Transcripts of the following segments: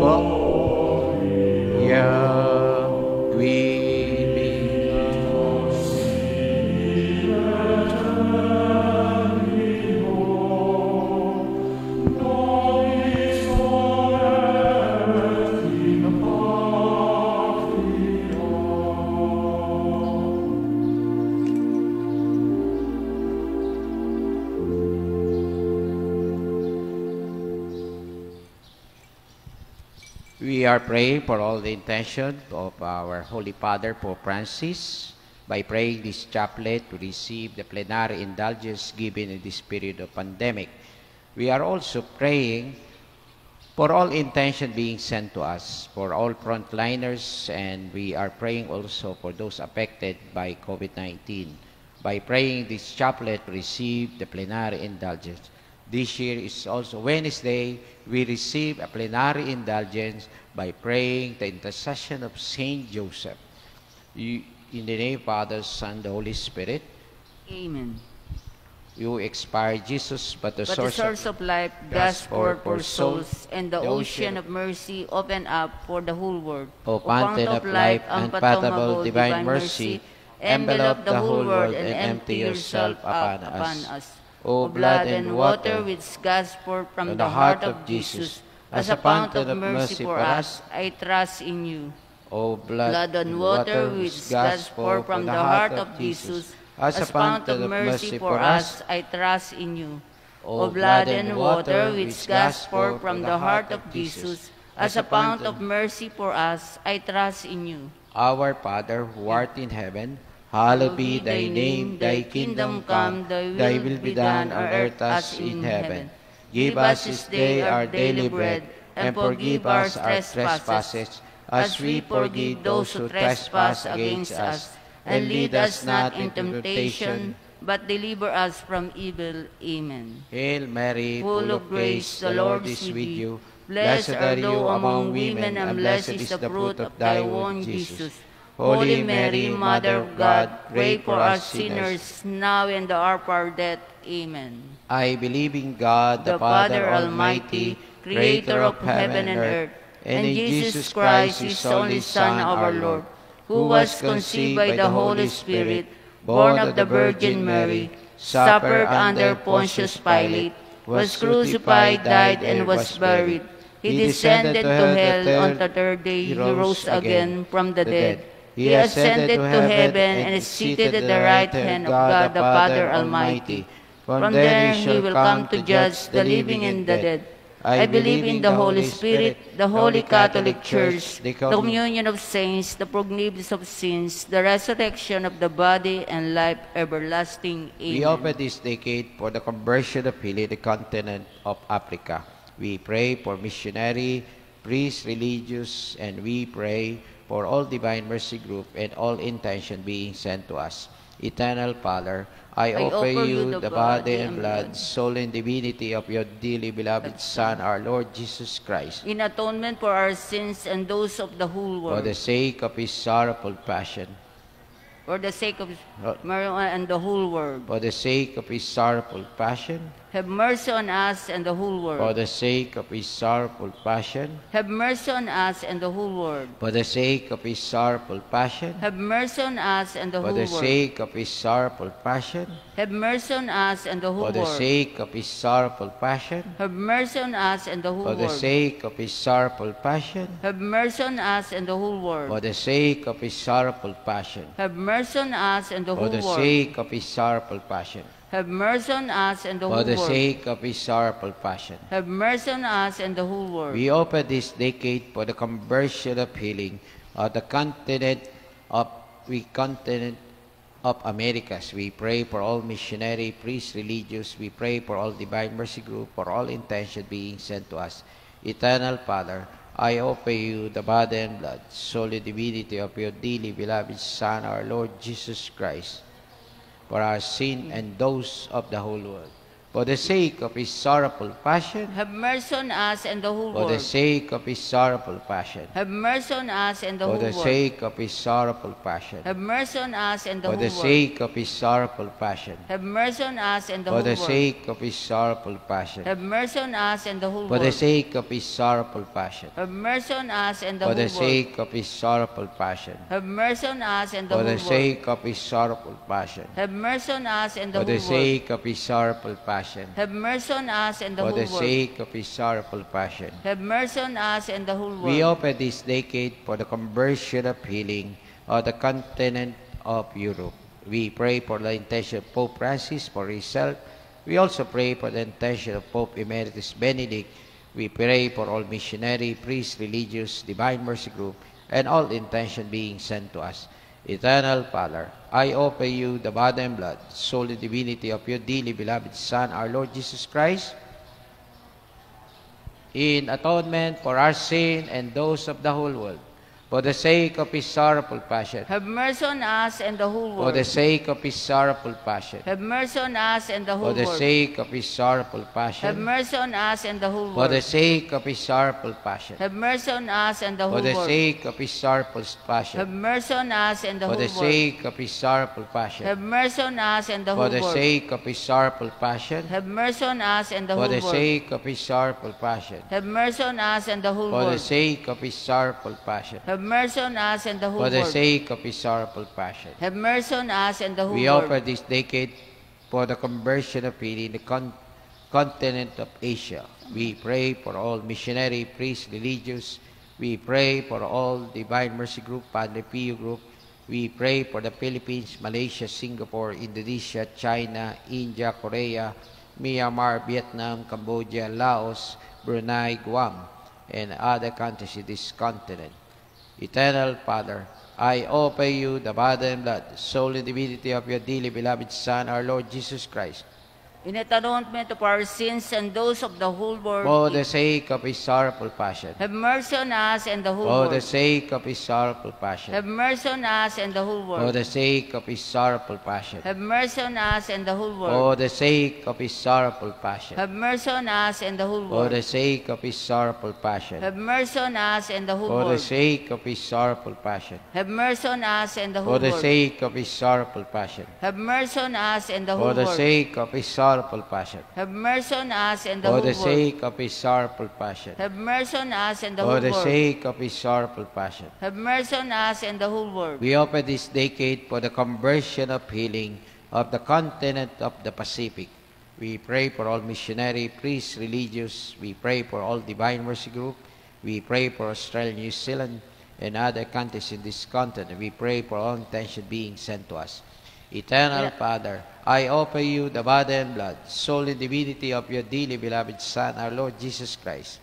po. We We are praying for all the intention of our Holy Father, Pope Francis, by praying this chaplet to receive the plenary indulgence given in this period of pandemic. We are also praying for all intention being sent to us, for all frontliners, and we are praying also for those affected by COVID-19. By praying this chaplet to receive the plenary indulgence. This year is also Wednesday. We receive a plenary indulgence by praying the intercession of Saint Joseph. In the name of the Father, Son, the Holy Spirit. Amen. You expire, Jesus, but the But the source of life, gush forth for souls, and the ocean of mercy open up for the whole world. O fountain of life, unfathomable divine mercy, envelop the whole world and empty yourself upon us. O blood and water which gush forth from the heart of Jesus, as a fountain of mercy for us, I trust in you. O blood and water which gush forth from the heart of Jesus, as a fountain of mercy for us, I trust in you. O blood and water which gush forth from the heart of Jesus, as a fountain of mercy for us, I trust in you. Our Father, who art in heaven, hallowed be thy name, thy kingdom come, thy will be done on earth as in heaven. Give us this day our daily bread, and forgive us our trespasses, as we forgive those who trespass against us. And lead us not into temptation, but deliver us from evil. Amen. Hail Mary, Full of grace, the Lord is with you. Blessed are you among women, and blessed is the fruit of thy womb, Jesus. Holy Mary, Mother of God, pray for us sinners, now and the hour of our death. Amen. I believe in God, The Father Almighty, Creator of heaven and earth, and in Jesus Christ, His only Son, our Lord, who was conceived by the Holy Spirit, born of the Virgin Mary, suffered under Pontius Pilate, was crucified, died, and was buried. He descended to hell. On the third day He rose again from the dead. He ascended to heaven and is seated at the right hand of God the Father Almighty. From there He will come to judge the living and the dead. I believe in the Holy Spirit, the Holy Catholic Church, the communion of saints, the forgiveness of sins, the resurrection of the body, and life everlasting. Amen. We open this decade for the conversion of Chile, the continent of Africa. We pray for missionary, priests, religious, and we pray for all Divine Mercy Group and all intention being sent to us. Eternal Father, I offer you the body and blood, soul and divinity of your dearly beloved Son, our Lord Jesus Christ, in atonement for our sins and those of the whole world. for the sake of His sorrowful passion, for the sake of Mary and the whole world. for the sake of His sorrowful passion, Have mercy on us and the whole for world. the sake of His sorrowful passion, Have mercy on us and the whole world. for the sake of His sorrowful passion, Have mercy on us and the for whole the world. sake of His sorrowful passion, Have mercy on us and the whole for the world. sake of His sorrowful passion, Have mercy on us and the whole for the world. sake of His sorrowful passion, Have mercy on us and the whole for world. the sake of His sorrowful passion, Have mercy on us and the for whole the world. sake of His sorrowful passion, Have mercy on us and the for whole the world. sake of His sorrowful passion. Have mercy on us and the whole world. We open this decade for the conversion of healing of the continent of Americas. We pray for all missionary, priests, religious. We pray for all Divine Mercy Group, for all intention being sent to us. Eternal Father, I offer you the body and blood, soul and divinity of your dearly beloved Son, our Lord Jesus Christ, for our sin and those of the whole world. For the sake of his sorrowful passion, Have mercy on us and the whole for the world. sake of his sorrowful passion, Have mercy on us and the for whole the world. sake of his sorrowful passion, Have mercy on us and the for whole the world. sake of his sorrowful passion, Have mercy on us and the for whole the world. sake of his sorrowful passion, Have mercy on us and the whole for the world. sake of his sorrowful passion, Have mercy on us and the for whole the world. sake of his sorrowful passion, Have mercy on us and the for whole the world. sake of his sorrowful passion, Have mercy on us and the for whole the world. sake of his sorrowful passion, Have mercy on us and the for whole the world. sake of his sorrowful passion. Have mercy on us and the whole world. We open this decade for the conversion of healing of the continent of Europe. We pray for the intention of Pope Francis for himself. We also pray for the intention of Pope Emeritus Benedict. We pray for all missionary, priests, religious, Divine Mercy Group, and all intention being sent to us. Eternal Father, I offer you the body and blood, soul and divinity of your dearly beloved Son, our Lord Jesus Christ, in atonement for our sin and those of the whole world, for the sake of his sorrowful passion, Have mercy on us and the whole for the world. sake of his sorrowful passion, Have mercy on us and the whole for the world. sake of his sorrowful Have passion, mercy on us and the whole for the world. sake of his sorrowful passion, Have mercy on us and the for whole the world. sake of his sorrowful Have passion, mercy on us and the for whole the world. sake of his sorrowful passion, Have mercy on us and the for whole the world. sake of his sorrowful passion, Have mercy on us and the for whole the world. sake of his sorrowful passion, Have mercy on us and the whole for the world. sake of his sorrowful passion, Have mercy on us and the whole for the world. sake of his sorrowful passion. Have mercy on us and the whole We world. offer this decade for the conversion of healing in the continent of Asia. We pray for all missionary, priests, religious. We pray for all Divine Mercy Group, Padre Pio Group. We pray for the Philippines, Malaysia, Singapore, Indonesia, China, India, Korea, Myanmar, Vietnam, Cambodia, Laos, Brunei, Guam, and other countries in this continent. Eternal Father, I offer you the body and blood, soul and divinity of your dearly beloved Son, our Lord Jesus Christ, In atonement of our sins and those of the whole world. for the sake of his sorrowful passion, Have mercy on us and the whole for the world. sake of his sorrowful passion, Have mercy on us and the whole for world. the sake of his sorrowful passion, Have mercy on us and the whole world. for the sake of his sorrowful passion, Have mercy on us and the whole for the world. sake of his sorrowful passion, Have mercy on us and the whole for the world. sake of his sorrowful passion, Have mercy on us and the for whole the world. sake of his sorrowful passion, Have mercy on us and the for whole the world. sake of his sorrowful passion, Have mercy on us and the for whole the world. sake of his sorrowful passion, Have mercy on us and the for whole the world. sake of his sorrowful passion. Have mercy on us and the whole world. We open this decade for the conversion of healing of the continent of the Pacific. We pray for all missionary, priests, religious. We pray for all Divine Mercy Group. We pray for Australia, New Zealand, and other countries in this continent. We pray for all intention being sent to us. Eternal Father, I offer you the body and blood, soul and divinity of your dearly beloved Son, our Lord Jesus Christ,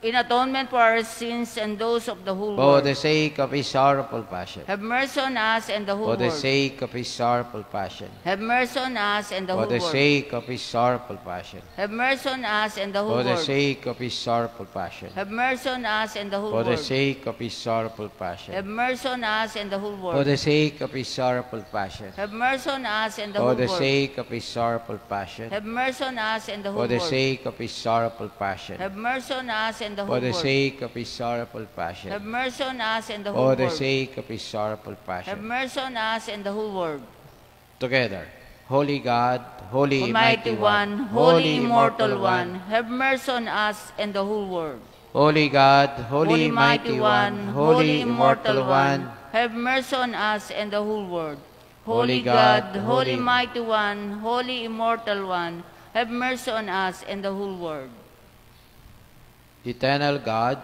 In atonement for our sins and those of the whole for world. the sake of his sorrowful passion, Have mercy on us and the whole for the world. sake of his sorrowful passion, Have mercy on us and the for whole the world. sake of his sorrowful passion, Have mercy on us and the whole for the world. sake of his sorrowful passion, Have mercy on us and the whole for the world. sake of his sorrowful Have passion, mercy on us and the whole for world. the sake of his sorrowful passion, Have mercy on us and the for whole the world. sake of his sorrowful passion, Have mercy on us and the whole for the world. sake of his sorrowful passion, Have mercy on us and the whole for the world. sake of his sorrowful Have passion, mercy on us and the whole for the world. sake of his sorrowful Have passion. mercy on us and the whole world. Together, Holy God, Holy Almighty One, Holy Immortal One, have mercy on us and the whole world. Holy God, Holy Mighty One, Holy Immortal One, have mercy on us and the whole world. Holy Holy God, God, Holy Holy Mighty One, Holy Immortal One, have mercy on us and the whole world. Eternal God,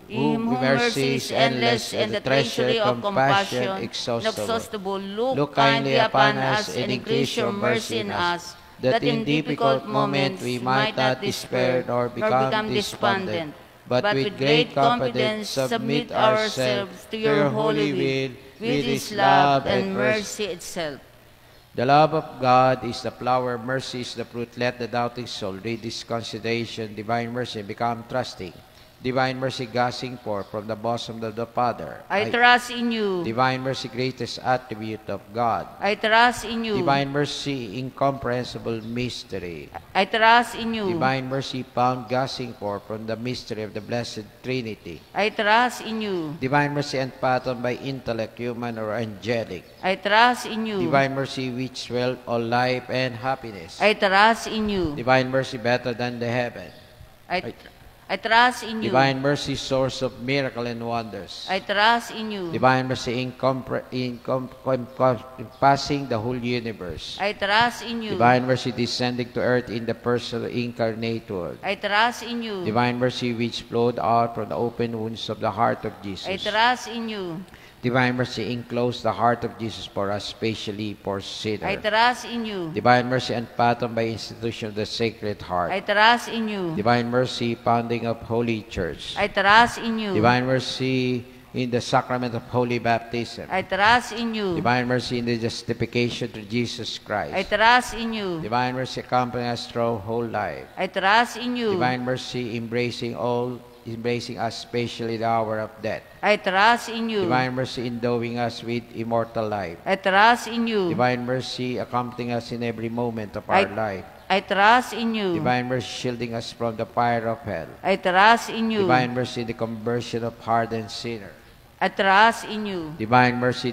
In whom mercy is endless and the treasury of compassion inexhaustible, look kindly upon us and increase your mercy in us, that in difficult moments we might not despair nor become despondent, but with great confidence submit ourselves to your holy will, with His love and mercy itself. The love of God is the flower, mercy is the fruit. Let the doubting soul read this consideration, divine mercy, and become trusting. Divine mercy gushing forth from the bosom of the Father. I trust in you. Divine mercy, greatest attribute of God. I trust in you. Divine mercy, incomprehensible mystery. I trust in you. Divine mercy found gushing forth from the mystery of the Blessed Trinity. I trust in you. Divine mercy unfathomed by intellect, human or angelic. I trust in you. Divine mercy which dwelt all life and happiness. I trust in you. Divine mercy better than the heaven. I trust in you. Divine mercy, source of miracle and wonders. I trust in you. Divine mercy, encompassing the whole universe. I trust in you. Divine mercy, descending to earth in the personal incarnate word. I trust in you. Divine mercy, which flowed out from the open wounds of the heart of Jesus. I trust in you. Divine mercy, enclosed the heart of Jesus for us, especially for sinners. I trust in you. Divine mercy, unfathomed by institution of the Sacred Heart. I trust in you. Divine mercy, founding of Holy Church. I trust in you. Divine mercy in the sacrament of Holy Baptism. I trust in you. Divine mercy in the justification through Jesus Christ. I trust in you. Divine mercy accompanying us through whole life. I trust in you. Divine mercy embracing us, especially the hour of death. I trust in you. Divine mercy endowing us with immortal life. I trust in you. Divine mercy accompanying us in every moment of our life. I trust in you. Divine mercy shielding us from the fire of hell. I trust in you. Divine mercy in the conversion of hardened sinner. I trust in you. Divine mercy,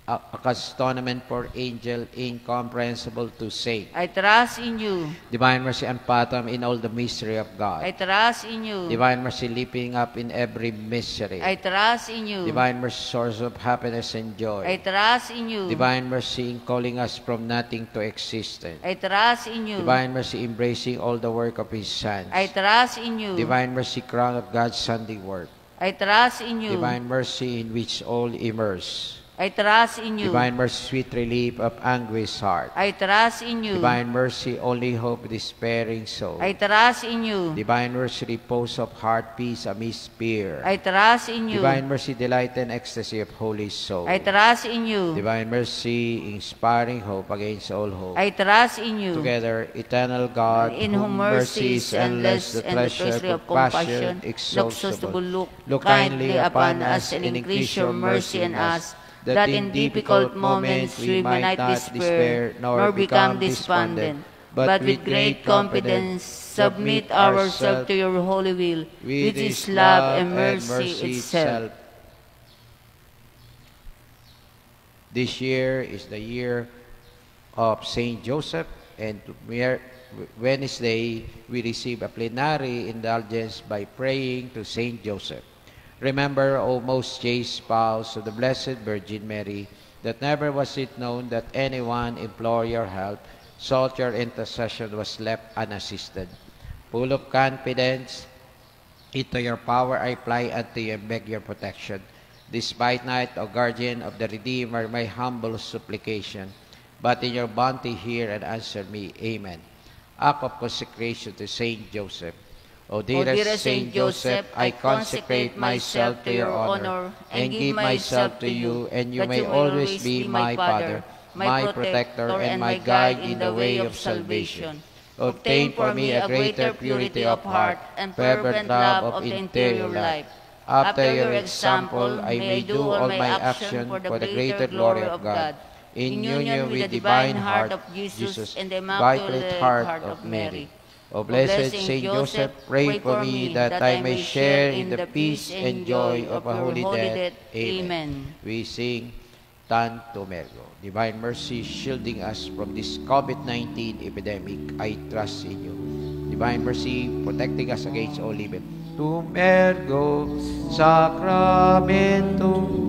a custodian for angel, incomprehensible to saint. I trust in you. Divine mercy unfathomed in all the mystery of God. I trust in you. Divine mercy leaping up in every mystery. I trust in you. Divine mercy, source of happiness and joy. I trust in you. Divine mercy in calling us from nothing to existence. I trust in you. Divine mercy embracing all the work of His sons. I trust in you. Divine mercy, crown of God's handiwork. I trust in you. Divine mercy in which all immerse. I trust in you. Divine mercy, sweet relief of anguished heart. I trust in you. Divine mercy, only hope of despairing soul. I trust in you. Divine mercy, repose of heart, peace amidst fear. I trust in you. Divine mercy, delight and ecstasy of holy soul. I trust in you. Divine mercy, inspiring hope against all hope. I trust in you. Together, eternal God, in whom mercy is endless, the and the treasury of compassion, exhaustible, look kindly upon us and increase your mercy in us, that in difficult moments we might not despair nor become despondent, but with great confidence submit ourselves to your holy will, which is love and mercy itself. This year is the year of Saint Joseph, and Wednesday we receive a plenary indulgence by praying to Saint Joseph. Remember, O most chaste spouse of the Blessed Virgin Mary, that never was it known that anyone implored your help, sought your intercession, was left unassisted. Full of confidence, into your power I fly unto you and beg your protection. Despite night, O guardian of the Redeemer, my humble supplication, but in your bounty hear and answer me. Amen. Act of consecration to Saint Joseph. O dearest Saint Joseph, I consecrate myself to your honor and give myself to you, and you may always be my Father, my protector, and my guide in the way of salvation. Obtain for me a greater purity of heart and fervent love of interior life. After your example, I may do all my action for the greater glory of God, in union with the divine heart of Jesus and the Immaculate Heart of Mary. O blessed Saint Joseph, pray for me that I may share in the peace and joy of a holy death. Amen. We sing Tantum Ergo. Divine mercy shielding us from this COVID-19 epidemic, I trust in you. Divine mercy protecting us against all evil. Tum ergo sacramentum.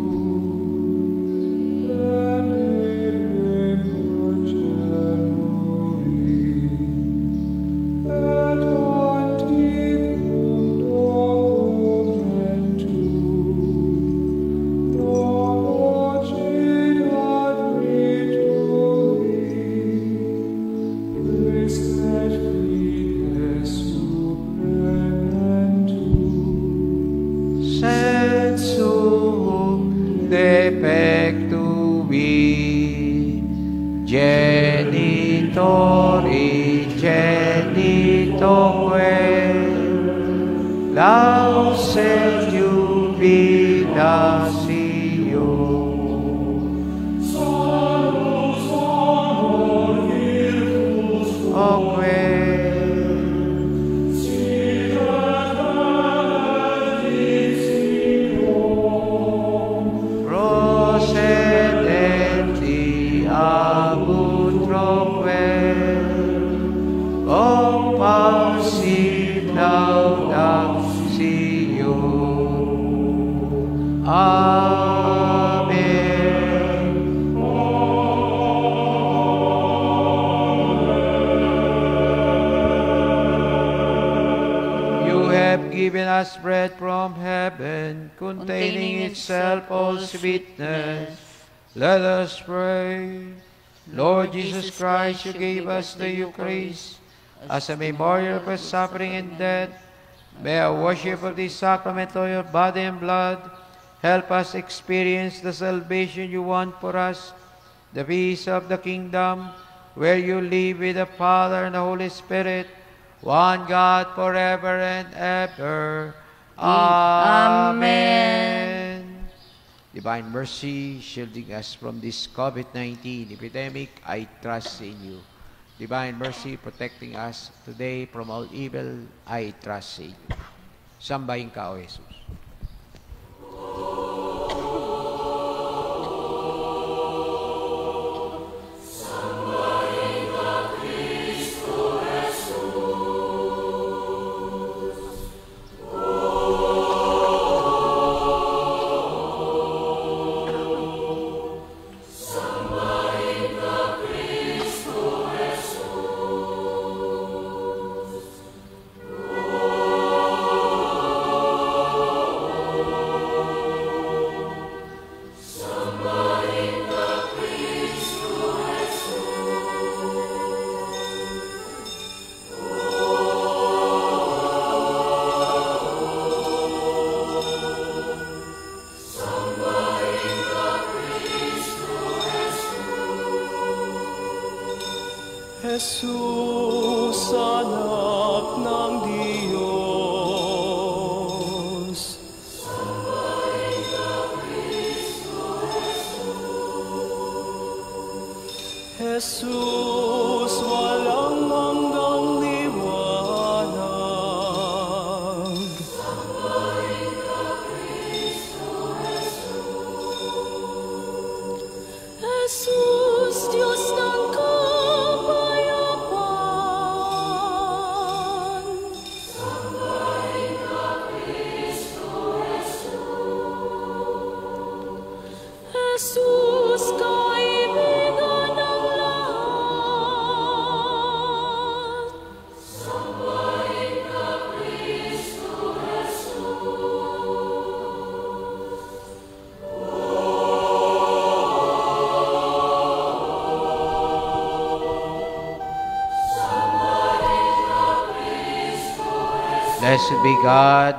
Lauset jubilatio. Procedenti abut troquel, compassit laudatio. Amen. You have given us bread from heaven, containing itself all sweetness. Let us pray. Lord Jesus Christ, you gave us the Eucharist as a memorial of your suffering and death. May our worship of this sacrament of your body and blood help us experience the salvation you want for us, the peace of the kingdom, where you live with the Father and the Holy Spirit, one God forever and ever. Amen. Divine mercy, shielding us from this COVID-19 epidemic, I trust in you. Divine mercy, protecting us today from all evil, I trust in you. Sambahin ka, O Jesus. Jesus, anak ng Diyos. Sambahin ka, Kristo Jesus. Jesus, walang hanggang liwanag. Sambahin ka, Kristo Jesus. Jesus, Diyos ng Jesus, kaibigan ng lahat. Sambahin ka, Kristo Jesus. Sambahin ka, Kristo Jesus. Blessed be God,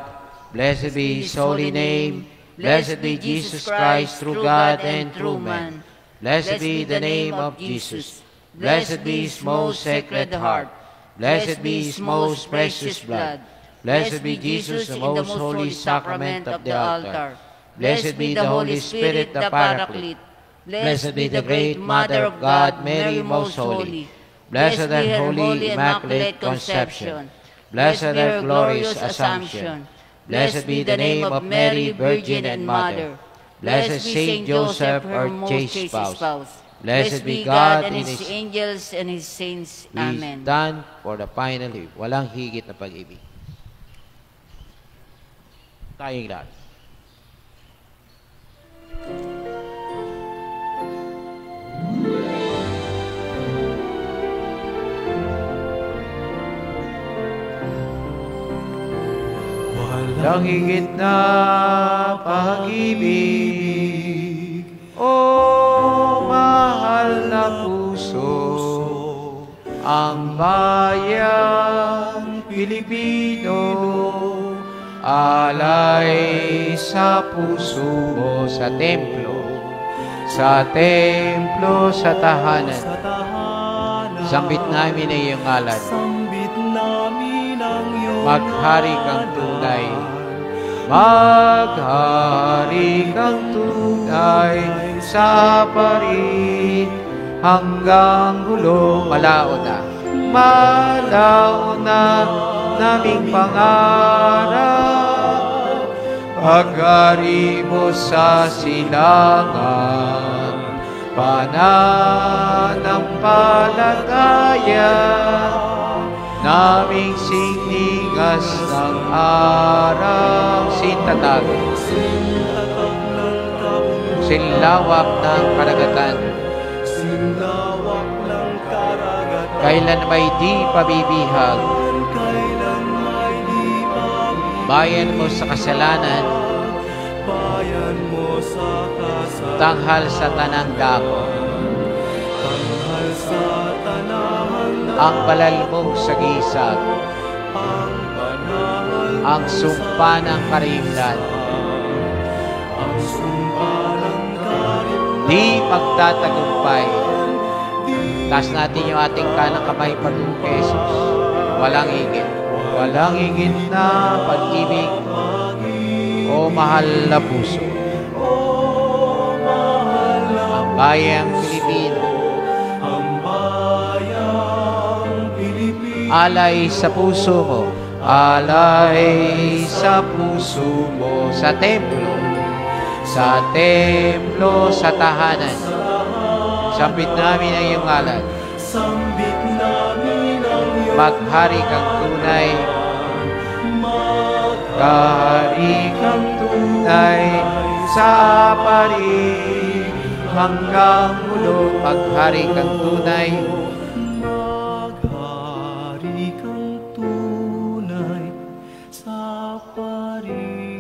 blessed be His holy name. Blessed be Jesus Christ, true God and true man. Blessed be the name of Jesus. Blessed be His most sacred heart. Blessed be His most precious blood. Blessed be Jesus, the most holy sacrament of the altar. Blessed be the Holy Spirit, the Paraclete. Blessed be the great Mother of God, Mary most holy. Blessed and holy Immaculate Conception. Blessed and glorious Assumption. Blessed be the name of Mary, Virgin and Mother. Blessed Saint Joseph, her chaste spouse. Blessed be God and His angels and His saints. Amen. We stand for the final walang higit na pag-ibig. Tayong lahat. Walang higit na pag-ibig, o mahal na puso, ang bayan Pilipino, alay sa puso mo sa templo, sa tahanan. Sambit namin ang iyong ngalan. Maghari kang tunay Maghari kang tunay sa parit hanggang hulo. Malao na. Malao na naming pangarap, paghari mo sa silangan, pananampalataya, naming sinigas ng araw. Sintatag, sinlawak ng karagatan, kailan may di pabibihag, bayan mo sa kasalanan, tanghal sa tanang dako, ang balal mong sagisag, ang sumpa ng karimlan, di magtatagumpay. Taas natin yung ating kanang kamay pagod kay Jesus. Walang higit. Walang higit na pag-ibig o mahal na puso. Ang bayang Pilipino, alay sa puso mo, alay sa puso mo, sa templo, sa tahanan. Sambit namin ang iyong ngalan. Maghari kang tunay, maghari kang tunay sa parit hanggang hulo. Maghari kang tunay, maghari kang tunay sa parit